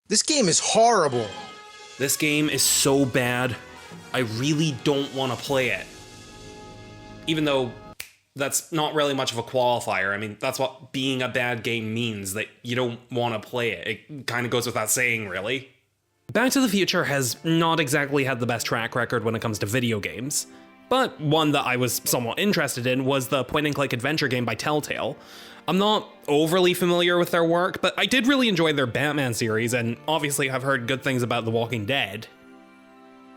This game is horrible. This game is so bad, I really don't want to play it. Even though that's not really much of a qualifier. I mean, that's what being a bad game means, that you don't want to play it. It kind of goes without saying, really. Back to the Future has not exactly had the best track record when it comes to video games, but one that I was somewhat interested in was the point-and-click adventure game by Telltale. I'm not overly familiar with their work, but I did really enjoy their Batman series, and obviously I've heard good things about The Walking Dead.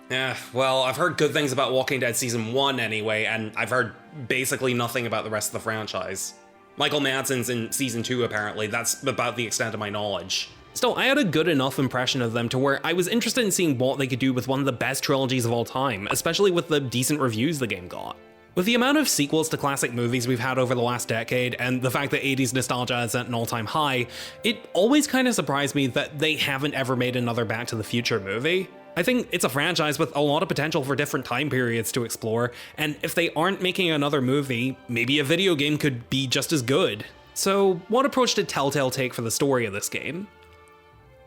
Yeah, well, I've heard good things about Walking Dead Season 1 anyway, and I've heard basically nothing about the rest of the franchise. Michael Madsen's in Season 2 apparently, that's about the extent of my knowledge. Still, I had a good enough impression of them to where I was interested in seeing what they could do with one of the best trilogies of all time, especially with the decent reviews the game got. With the amount of sequels to classic movies we've had over the last decade, and the fact that 80s nostalgia is at an all-time high, it always kind of surprised me that they haven't ever made another Back to the Future movie. I think it's a franchise with a lot of potential for different time periods to explore, and if they aren't making another movie, maybe a video game could be just as good. So what approach did Telltale take for the story of this game?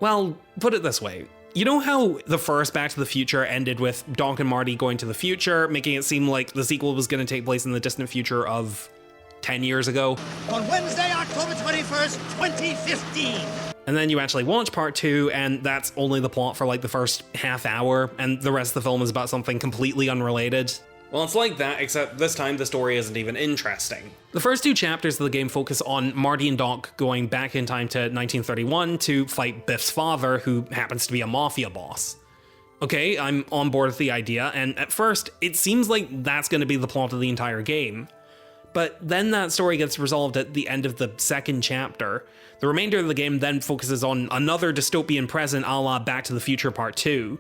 Well, put it this way. You know how the first Back to the Future ended with Doc and Marty going to the future, making it seem like the sequel was going to take place in the distant future of 10 years ago? On Wednesday, October 21st, 2015. And then you actually watch part 2, and that's only the plot for like the first half hour, and the rest of the film is about something completely unrelated. Well, it's like that, except this time the story isn't even interesting. The first 2 chapters of the game focus on Marty and Doc going back in time to 1931 to fight Biff's father, who happens to be a mafia boss. Okay, I'm on board with the idea, and at first, it seems like that's going to be the plot of the entire game. But then that story gets resolved at the end of the second chapter. The remainder of the game then focuses on another dystopian present a la Back to the Future Part 2,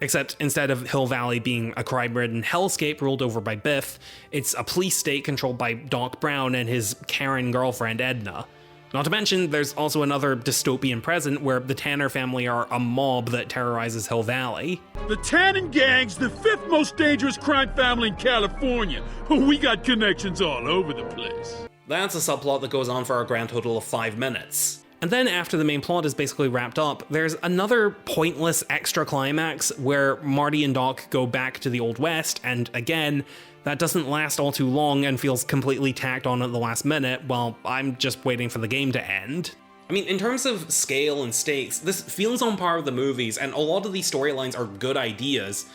except instead of Hill Valley being a crime-ridden hellscape ruled over by Biff, it's a police state controlled by Doc Brown and his Karen girlfriend Edna. Not to mention, there's also another dystopian present where the Tanner family are a mob that terrorizes Hill Valley. The Tannen gang's the 5th most dangerous crime family in California. We got connections all over the place. That's a subplot that goes on for a grand total of 5 minutes. And then after the main plot is basically wrapped up, there's another pointless extra climax where Marty and Doc go back to the Old West, and again, that doesn't last all too long and feels completely tacked on at the last minute while I'm just waiting for the game to end. I mean, in terms of scale and stakes, this feels on par with the movies, and a lot of these storylines are good ideas,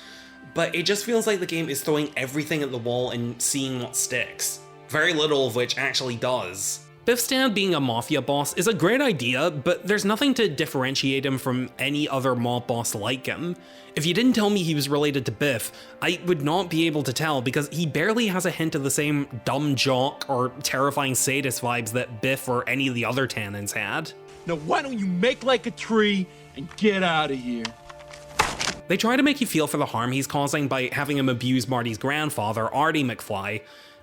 but it just feels like the game is throwing everything at the wall and seeing what sticks. Very little of which actually does. Biff's dad being a mafia boss is a great idea, but there's nothing to differentiate him from any other mob boss like him. If you didn't tell me he was related to Biff, I would not be able to tell because he barely has a hint of the same dumb jock or terrifying sadist vibes that Biff or any of the other Tannens had. Now why don't you make like a tree and get out of here? They try to make you feel for the harm he's causing by having him abuse Marty's grandfather, Artie McFly,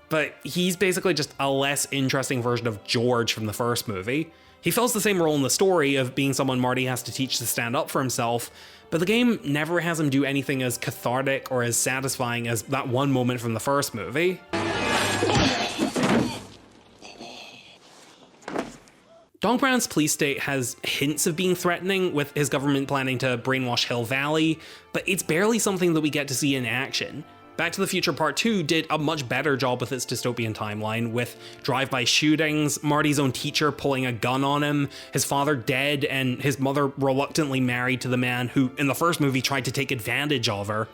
but he's basically just a less interesting version of George from the first movie. He fills the same role in the story of being someone Marty has to teach to stand up for himself, but the game never has him do anything as cathartic or as satisfying as that one moment from the first movie. Doc Brown's police state has hints of being threatening, with his government planning to brainwash Hill Valley, but it's barely something that we get to see in action. Back to the Future Part 2 did a much better job with its dystopian timeline, with drive-by shootings, Marty's own teacher pulling a gun on him, his father dead, and his mother reluctantly married to the man who, in the first movie, tried to take advantage of her.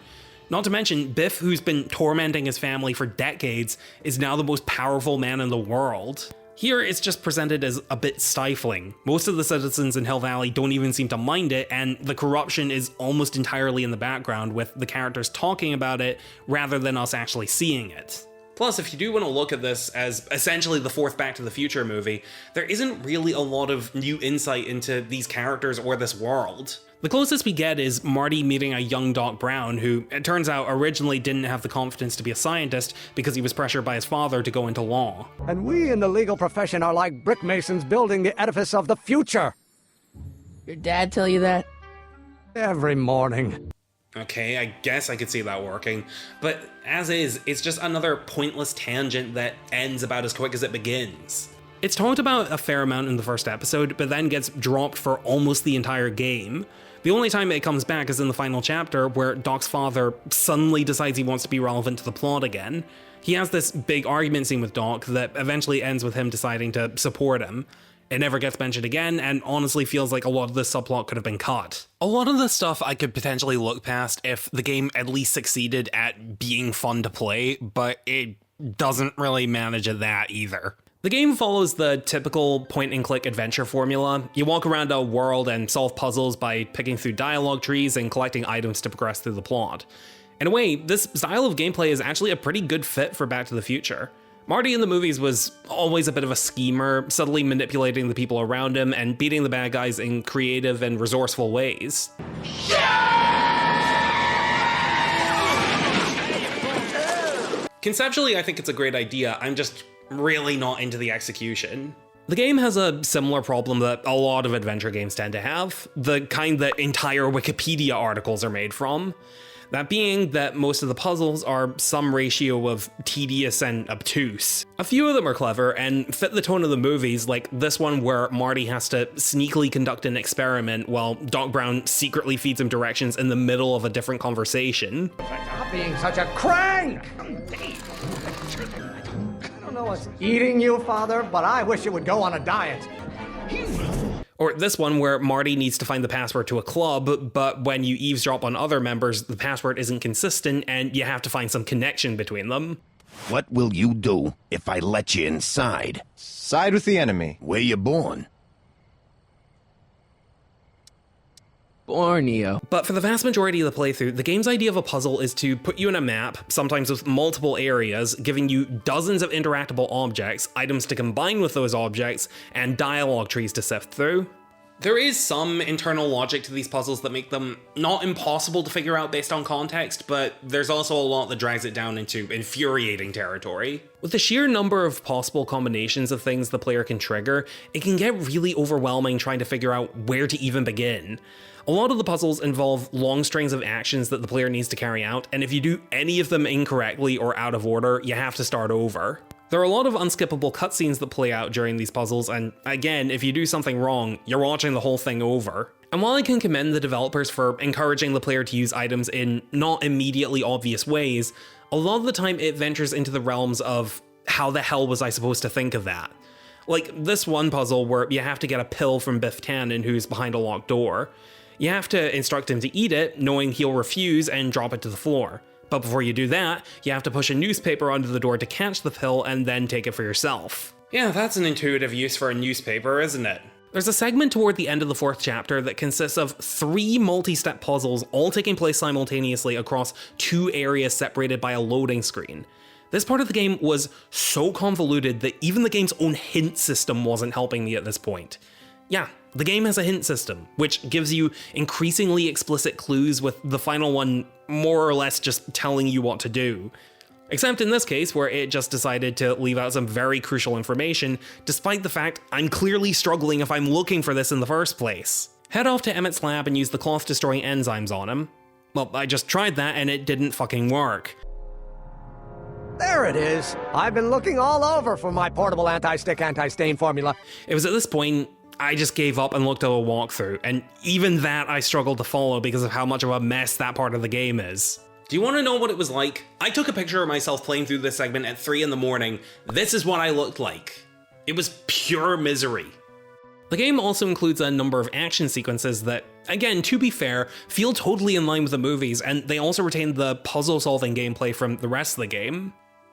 Not to mention, Biff, who's been tormenting his family for decades, is now the most powerful man in the world. Here, it's just presented as a bit stifling. Most of the citizens in Hill Valley don't even seem to mind it, and the corruption is almost entirely in the background, with the characters talking about it rather than us actually seeing it. Plus, if you do want to look at this as essentially the 4th Back to the Future movie, there isn't really a lot of new insight into these characters or this world. The closest we get is Marty meeting a young Doc Brown, who, it turns out, originally didn't have the confidence to be a scientist because he was pressured by his father to go into law. And we in the legal profession are like brick masons building the edifice of the future. Your dad tell you that? Every morning. Okay, I guess I could see that working, but as is, it's just another pointless tangent that ends about as quick as it begins. It's talked about a fair amount in the first episode, but then gets dropped for almost the entire game. The only time it comes back is in the final chapter, where Doc's father suddenly decides he wants to be relevant to the plot again. He has this big argument scene with Doc that eventually ends with him deciding to support him. It never gets mentioned again, and honestly feels like a lot of this subplot could have been cut. A lot of this stuff I could potentially look past if the game at least succeeded at being fun to play, but it doesn't really manage at that either. The game follows the typical point-and-click adventure formula. You walk around a world and solve puzzles by picking through dialogue trees and collecting items to progress through the plot. In a way, this style of gameplay is actually a pretty good fit for Back to the Future. Marty in the movies was always a bit of a schemer, subtly manipulating the people around him and beating the bad guys in creative and resourceful ways. Conceptually, I think it's a great idea. I'm just really not into the execution. The game has a similar problem that a lot of adventure games tend to have, the kind that entire Wikipedia articles are made from. That being that most of the puzzles are some ratio of tedious and obtuse. A few of them are clever and fit the tone of the movies, like this one where Marty has to sneakily conduct an experiment while Doc Brown secretly feeds him directions in the middle of a different conversation. Stop being such a crank! I don't know what's eating you, Father, but I wish you would go on a diet. Or this one where Marty needs to find the password to a club, but when you eavesdrop on other members, the password isn't consistent and you have to find some connection between them. What will you do if I let you inside? Side with the enemy. Where you born? Borneo. But for the vast majority of the playthrough, the game's idea of a puzzle is to put you in a map, sometimes with multiple areas, giving you dozens of interactable objects, items to combine with those objects, and dialogue trees to sift through. There is some internal logic to these puzzles that make them not impossible to figure out based on context, but there's also a lot that drags it down into infuriating territory. With the sheer number of possible combinations of things the player can trigger, it can get really overwhelming trying to figure out where to even begin. A lot of the puzzles involve long strings of actions that the player needs to carry out, and if you do any of them incorrectly or out of order, you have to start over. There are a lot of unskippable cutscenes that play out during these puzzles, and again, if you do something wrong, you're watching the whole thing over. And while I can commend the developers for encouraging the player to use items in not immediately obvious ways, a lot of the time it ventures into the realms of how the hell was I supposed to think of that? Like this one puzzle where you have to get a pill from Biff Tannen who's behind a locked door. You have to instruct him to eat it, knowing he'll refuse and drop it to the floor. But before you do that, you have to push a newspaper under the door to catch the pill and then take it for yourself. Yeah, that's an intuitive use for a newspaper, isn't it? There's a segment toward the end of the 4th chapter that consists of 3 multi-step puzzles all taking place simultaneously across 2 areas separated by a loading screen. This part of the game was so convoluted that even the game's own hint system wasn't helping me at this point. Yeah, the game has a hint system, which gives you increasingly explicit clues, with the final one more or less just telling you what to do. Except in this case, where it just decided to leave out some very crucial information, despite the fact I'm clearly struggling if I'm looking for this in the first place. Head off to Emmett's lab and use the cloth-destroying enzymes on him. Well, I just tried that and it didn't fucking work. There it is. I've been looking all over for my portable anti-stick, anti-stain formula. It was at this point I just gave up and looked at a walkthrough, and even that I struggled to follow because of how much of a mess that part of the game is. Do you want to know what it was like? I took a picture of myself playing through this segment at 3 in the morning. This is what I looked like. It was pure misery. The game also includes a number of action sequences that, again, to be fair, feel totally in line with the movies, and they also retain the puzzle-solving gameplay from the rest of the game.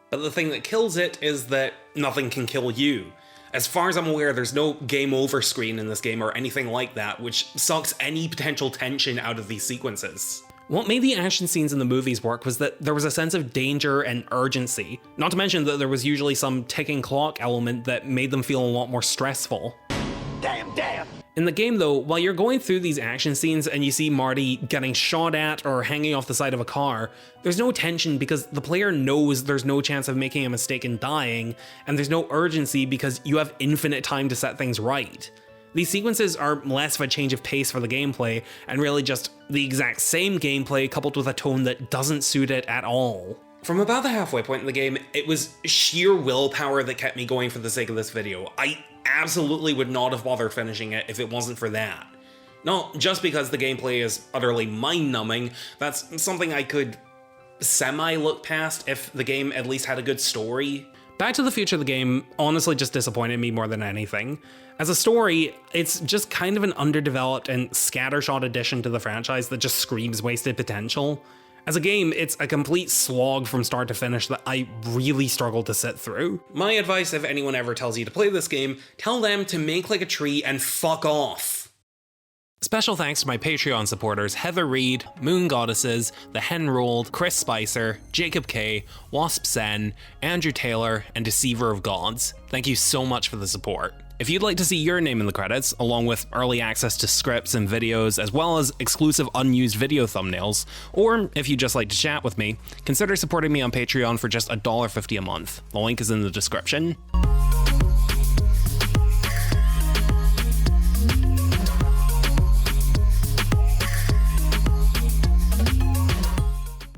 But the thing that kills it is that nothing can kill you. As far as I'm aware, there's no game over screen in this game or anything like that, which sucks any potential tension out of these sequences. What made the action scenes in the movies work was that there was a sense of danger and urgency, not to mention that there was usually some ticking clock element that made them feel a lot more stressful. Damn! In the game though, while you're going through these action scenes and you see Marty getting shot at or hanging off the side of a car, there's no tension because the player knows there's no chance of making a mistake and dying, and there's no urgency because you have infinite time to set things right. These sequences are less of a change of pace for the gameplay, and really just the exact same gameplay coupled with a tone that doesn't suit it at all. From about the halfway point in the game, it was sheer willpower that kept me going for the sake of this video. I absolutely would not have bothered finishing it if it wasn't for that. Not just because the gameplay is utterly mind-numbing, that's something I could semi-look past if the game at least had a good story. Back to the Future, the game honestly just disappointed me more than anything. As a story, it's just kind of an underdeveloped and scattershot addition to the franchise that just screams wasted potential. As a game, it's a complete slog from start to finish that I really struggled to sit through. My advice, if anyone ever tells you to play this game, tell them to make like a tree and fuck off. Special thanks to my Patreon supporters Heather Reed, Moon Goddesses, The Hen Rolled, Chris Spicer, Jacob K, Wasp Sen, Andrew Taylor, and Deceiver of Gods. Thank you so much for the support. If you'd like to see your name in the credits, along with early access to scripts and videos, as well as exclusive unused video thumbnails, or if you'd just like to chat with me, consider supporting me on Patreon for just $1.50 a month. The link is in the description.